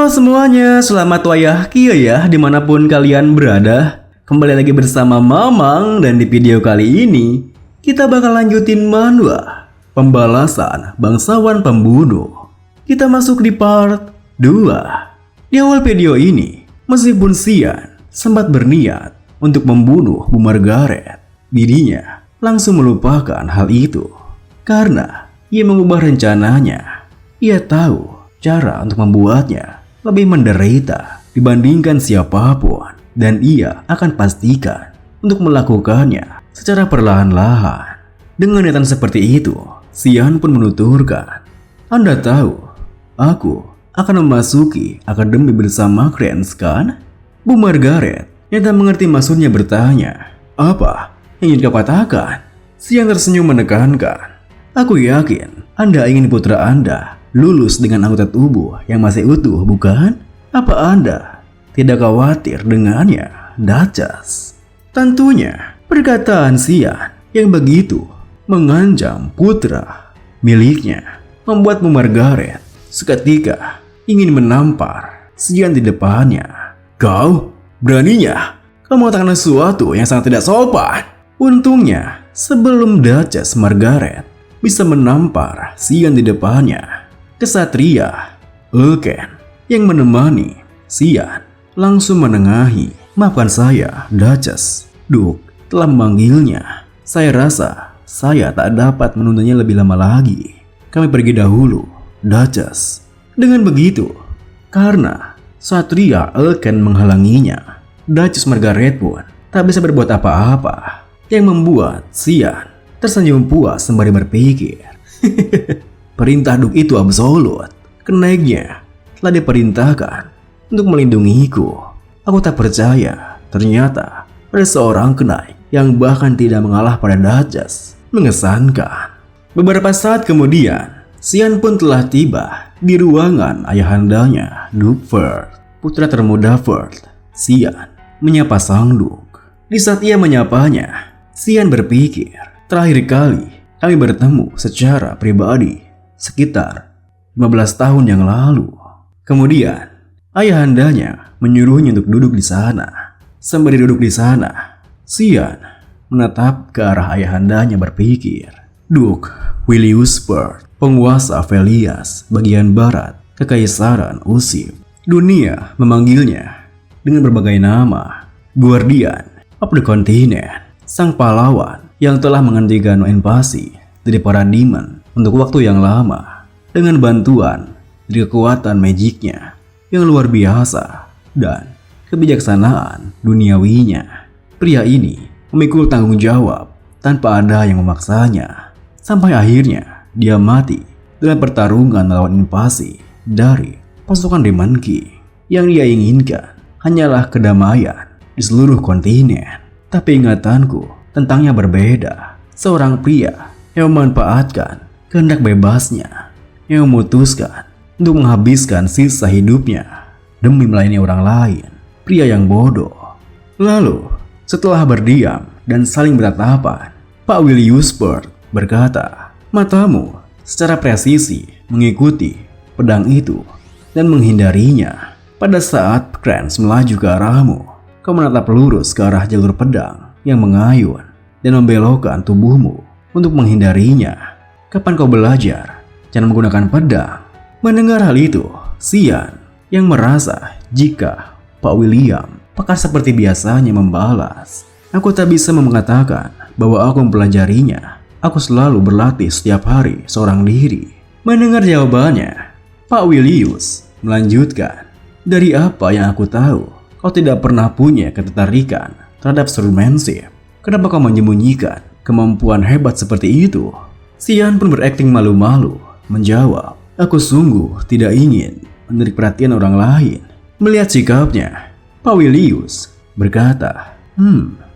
Halo semuanya, selamat wayah kia ya dimanapun kalian berada. Kembali lagi bersama Mamang dan di video kali ini kita bakal lanjutin manhwa pembalasan bangsawan pembunuh. Kita masuk di part 2. Di awal video ini, meskipun Xian sempat berniat untuk membunuh Bu Margaret, dirinya langsung melupakan hal itu karena ia mengubah rencananya. Ia tahu cara untuk membuatnya lebih menderita dibandingkan siapapun, dan ia akan pastikan untuk melakukannya secara perlahan-lahan. Dengan niatan seperti itu, Xian pun menuturkan, "Anda tahu, aku akan memasuki akademi bersama Krans kan?" Bu Margaret yang tak mengerti maksudnya bertanya, "Apa yang ingin kau katakan?" Xian tersenyum menekankan, "Aku yakin Anda ingin putra Anda lulus dengan anggota tubuh yang masih utuh, bukan? Apa Anda tidak khawatir dengannya, Duchess?" Tentunya, perkataan Xian yang begitu mengancam putra miliknya membuat Bu Margaret seketika ingin menampar Xian di depannya. "Kau beraninya kau mengatakan sesuatu yang sangat tidak sopan." Untungnya, sebelum Duchess Margaret bisa menampar Xian di depannya, kesatria Elken yang menemani Xian langsung menengahi, "Maafkan saya, Duchess. Duke telah memanggilnya. Saya rasa saya tak dapat menundanya lebih lama lagi. Kami pergi dahulu, Duchess." Dengan begitu, karena satria Elken menghalanginya, Duchess Margaret pun tak bisa berbuat apa-apa, yang membuat Xian tersenyum puas sembari berpikir, "Perintah Duke itu absolut. Kenaiknya telah diperintahkan untuk melindungiku. Aku tak percaya ternyata ada seorang kenaik yang bahkan tidak mengalah pada Duchess. Mengesankan." Beberapa saat kemudian, Xian pun telah tiba di ruangan ayahandanya, Duke Firth, putra termuda Firth. Xian menyapa sang Duke. Di saat ia menyapanya, Xian berpikir, "Terakhir kali kami bertemu secara pribadi sekitar 15 tahun yang lalu." Kemudian, ayahandanya menyuruhnya untuk duduk di sana. Sembari duduk di sana, Xian menatap ke arah ayahandanya berpikir, "Duke Willius Firth, penguasa Velias bagian barat Kekaisaran Usif. Dunia memanggilnya dengan berbagai nama. Guardian of the Continent, sang pahlawan yang telah menghentikan invasi dari para demon untuk waktu yang lama dengan bantuan dari kekuatan magicnya yang luar biasa dan kebijaksanaan duniawinya. Pria ini memikul tanggung jawab tanpa ada yang memaksanya, sampai akhirnya dia mati dalam pertarungan melawan invasi dari pasukan Demon King. Yang dia inginkan hanyalah kedamaian di seluruh kontinen. Tapi ingatanku tentangnya berbeda. Seorang pria yang memanfaatkan kehendak bebasnya, yang memutuskan untuk menghabiskan sisa hidupnya demi melayani orang lain. Pria yang bodoh." Lalu, setelah berdiam dan saling bertatapan, Pak Willius Firth berkata, "Matamu secara presisi mengikuti pedang itu dan menghindarinya. Pada saat Krans melaju ke arahmu, kau menatap lurus ke arah jalur pedang yang mengayun dan membelokkan tubuhmu untuk menghindarinya. Kapan kau belajar jangan menggunakan pedang?" Mendengar hal itu, Xian yang merasa jika Pak William peka seperti biasanya membalas, "Aku tak bisa mengatakan bahwa aku mempelajarinya. Aku selalu berlatih setiap hari seorang diri." Mendengar jawabannya, Pak Willius melanjutkan, "Dari apa yang aku tahu, kau tidak pernah punya ketertarikan terhadap swordsmanship. Kenapa kau menyembunyikan kemampuan hebat seperti itu?" Xian pun berakting malu-malu menjawab, "Aku sungguh tidak ingin menarik perhatian orang lain." Melihat sikapnya, Pak Willius berkata,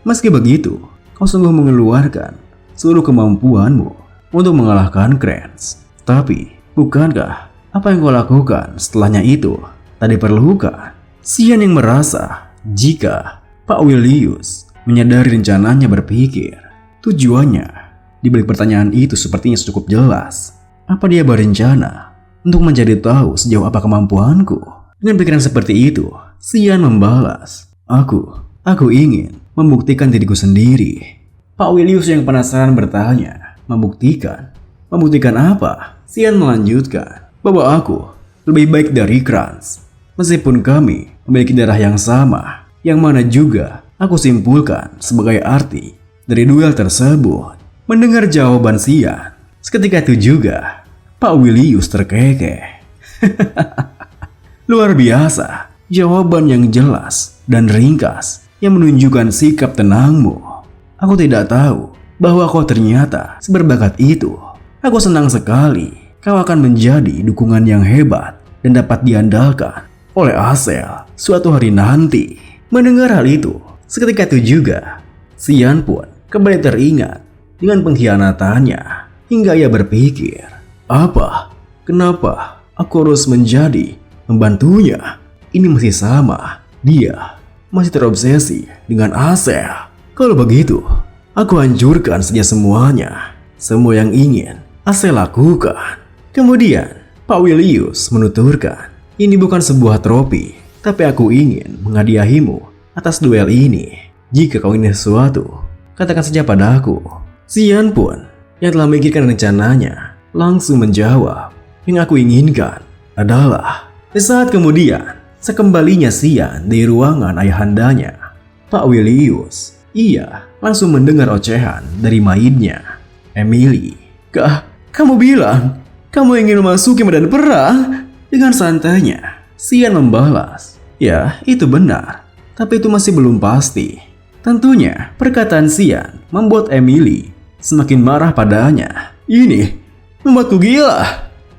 "Meski begitu, kau sungguh mengeluarkan seluruh kemampuanmu untuk mengalahkan Krans. Tapi, bukankah apa yang kau lakukan setelahnya itu tak diperlukan?" Xian yang merasa jika Pak Willius menyadari rencananya berpikir, tujuannya di balik pertanyaan itu sepertinya cukup jelas. Apa dia berencana untuk mencari tahu sejauh apa kemampuanku? Dengan pikiran seperti itu, Xian membalas, Aku ingin membuktikan diriku sendiri. Pak Willius yang penasaran bertanya, membuktikan? Membuktikan apa? Xian melanjutkan, bahwa aku lebih baik dari Kranz. Meskipun kami memiliki darah yang sama, yang mana juga aku simpulkan sebagai arti dari duel tersebut. Mendengar jawaban Xian, seketika itu juga Pak Willius terkekeh. Luar biasa, jawaban yang jelas dan ringkas yang menunjukkan sikap tenangmu. Aku tidak tahu bahwa kau ternyata seberbakat itu. Aku senang sekali kau akan menjadi dukungan yang hebat dan dapat diandalkan oleh Asel suatu hari nanti. Mendengar hal itu, seketika itu juga Xian pun kembali teringat dengan pengkhianatannya hingga ia berpikir, kenapa aku harus menjadi membantunya? Ini masih sama, dia masih terobsesi dengan Asel. Kalau begitu, aku hancurkan saja semuanya. Semua yang ingin Asel lakukan. Kemudian, Pak Willius menuturkan, ini bukan sebuah trofi, tapi aku ingin menghadiahimu atas duel ini. Jika kau ingin sesuatu, katakan saja padaku. Xian pun, yang telah memikirkan rencananya, langsung menjawab, yang aku inginkan adalah... Sesaat kemudian, sekembalinya Xian di ruangan ayahandanya, Pak Willius, ia langsung mendengar ocehan dari mainnya. Emily, kamu bilang kamu ingin memasuki medan perang? Dengan santainya, Xian membalas, ya itu benar, tapi itu masih belum pasti. Tentunya perkataan Xian membuat Emily semakin marah padanya. Ini membuatku gila.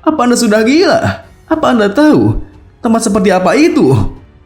Apa Anda sudah gila? Apa Anda tahu tempat seperti apa itu?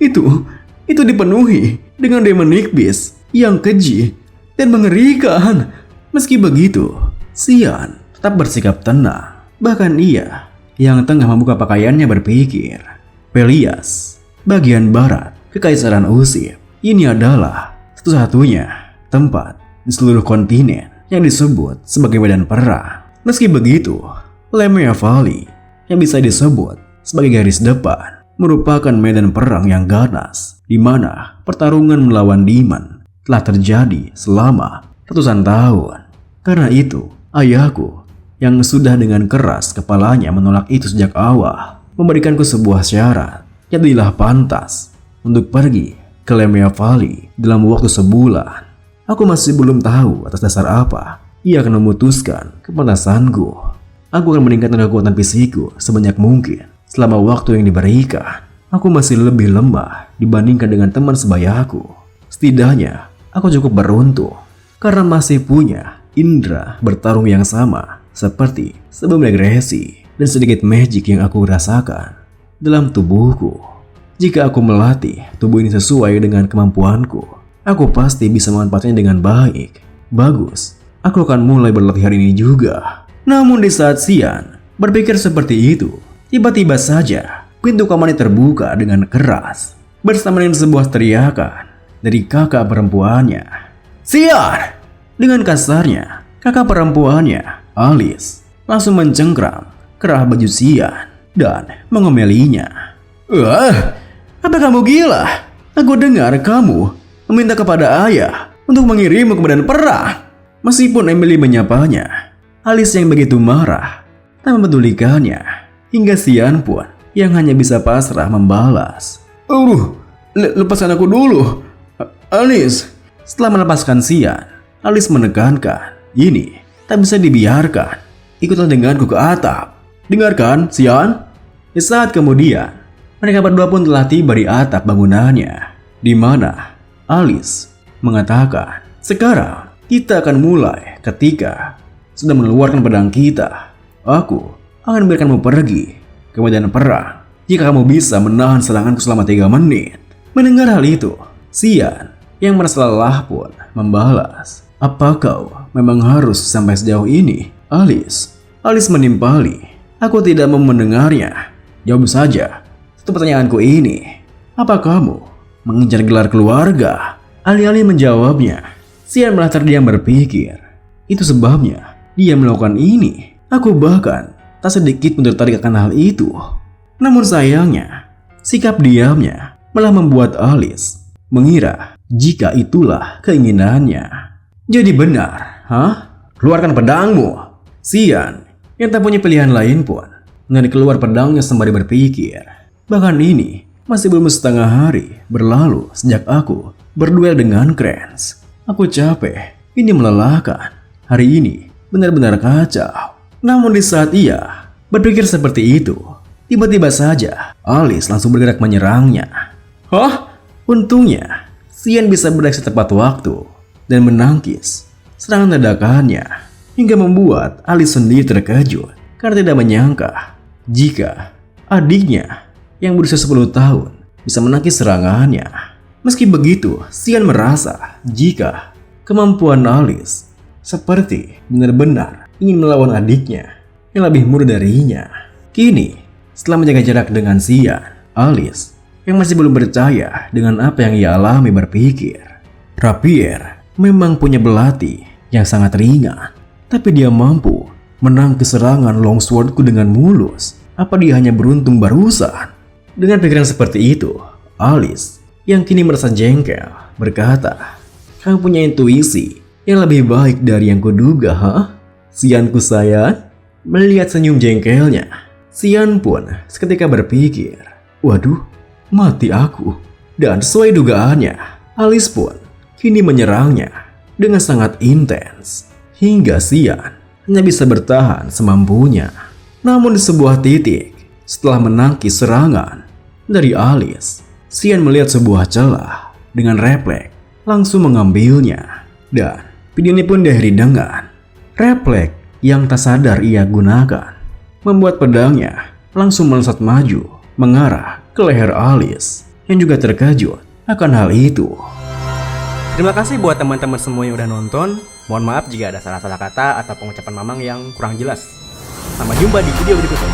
Itu dipenuhi dengan demonic beast yang keji dan mengerikan. Meski begitu, Xian tetap bersikap tenang. Bahkan ia yang tengah membuka pakaiannya berpikir, Pelias, bagian barat Kekaisaran Usip. Ini adalah satu-satunya tempat di seluruh kontinen yang disebut sebagai medan perang. Meski begitu, Lemea Valley yang bisa disebut sebagai garis depan merupakan medan perang yang ganas, di mana pertarungan melawan demon telah terjadi selama ratusan tahun. Karena itu, ayahku yang sudah dengan keras kepalanya menolak itu sejak awal, memberikanku sebuah syarat. Jadilah pantas untuk pergi ke Lemea Valley dalam waktu sebulan. Aku masih belum tahu atas dasar apa ia akan memutuskan kepantasanku. Aku akan meningkatkan kekuatan fisikku sebanyak mungkin selama waktu yang diberikan. Aku masih lebih lemah dibandingkan dengan teman sebayaku. Setidaknya, aku cukup beruntung karena masih punya indera bertarung yang sama seperti sebelum regresi dan sedikit magic yang aku rasakan dalam tubuhku. Jika aku melatih tubuh ini sesuai dengan kemampuanku, aku pasti bisa memanfaatnya dengan baik. Bagus, aku akan mulai berlatih hari ini juga. Namun di saat Xian berpikir seperti itu, tiba-tiba saja pintu kamarnya terbuka dengan keras bersama dengan sebuah teriakan dari kakak perempuannya. Xian! Dengan kasarnya, kakak perempuannya, Alice, langsung mencengkram kerah baju Xian dan mengomelinya. Apa kamu gila? Aku dengar kamu meminta kepada ayah untuk mengirimmu ke medan perang. Meskipun Emily menyapanya, Alice yang begitu marah tak mempedulikannya, hingga Xian pun yang hanya bisa pasrah membalas. Lepaskan aku dulu, Alice. Setelah melepaskan Xian, Alice menekankan, ini tak bisa dibiarkan. Ikutlah denganku ke atap. Dengarkan, Xian. Di saat kemudian, mereka berdua pun telah tiba di atap bangunannya, di mana Alice mengatakan, sekarang kita akan mulai ketika sudah mengeluarkan pedang kita. Aku akan membiarkanmu pergi ke medan perang jika kamu bisa menahan seranganku selama 3 menit. Mendengar hal itu, Xian yang merasa lelah pun membalas, apa kau memang harus sampai sejauh ini, Alice? Alice menimpali, aku tidak mau mendengarnya. Jawab saja satu pertanyaanku ini. Apa kamu mengejar gelar keluarga? Alih-alih menjawabnya, Xian malah terdiam berpikir. Itu sebabnya dia melakukan ini. Aku bahkan tak sedikit pun tertarik akan hal itu. Namun sayangnya, Sikap diamnya malah membuat Alice mengira jika itulah keinginannya. Jadi benar, Keluarkan pedangmu. Sian yang tak punya pilihan lain pun menarik keluar pedangnya sembari berpikir. Bahkan ini masih belum setengah hari berlalu sejak aku berduel dengan Kranz. Aku capek, ini melelahkan. Hari ini benar-benar kacau. Namun di saat ia berpikir seperti itu, tiba-tiba saja Alice langsung bergerak menyerangnya. Untungnya Sian bisa bereaksi tepat waktu dan menangkis serangan dadakannya hingga membuat Alice sendiri terkejut karena tidak menyangka jika adiknya yang berusia 10 tahun bisa menangkis serangannya. Meski begitu, Sian merasa jika kemampuan Alice seperti benar-benar ingin melawan adiknya yang lebih muda darinya. Kini, setelah menjaga jarak dengan Sian, Alice yang masih belum percaya dengan apa yang ia alami berpikir, Rapier memang punya belati yang sangat ringan, tapi dia mampu menangkis serangan longswordku dengan mulus. Apa dia hanya beruntung barusan? Dengan pikiran seperti itu, Alice yang kini merasa jengkel berkata, "Kamu punya intuisi yang lebih baik dari yang kuduga, Sianku sayang?" Melihat senyum jengkelnya, Sian pun seketika berpikir, waduh, mati aku. Dan sesuai dugaannya, Alice pun kini menyerangnya dengan sangat intens hingga Sian hanya bisa bertahan semampunya. Namun di sebuah titik setelah menangkis serangan dari Alice, Sian melihat sebuah celah dengan refleks langsung mengambilnya. Dan video ini pun diakhiri dengan refleks yang tak sadar ia gunakan membuat pedangnya langsung melesat maju mengarah ke leher Alice yang juga terkejut akan hal itu. Terima kasih buat teman-teman semua yang udah nonton. Mohon maaf jika ada salah-salah kata atau pengucapan Mamang yang kurang jelas. Sampai jumpa di video berikutnya.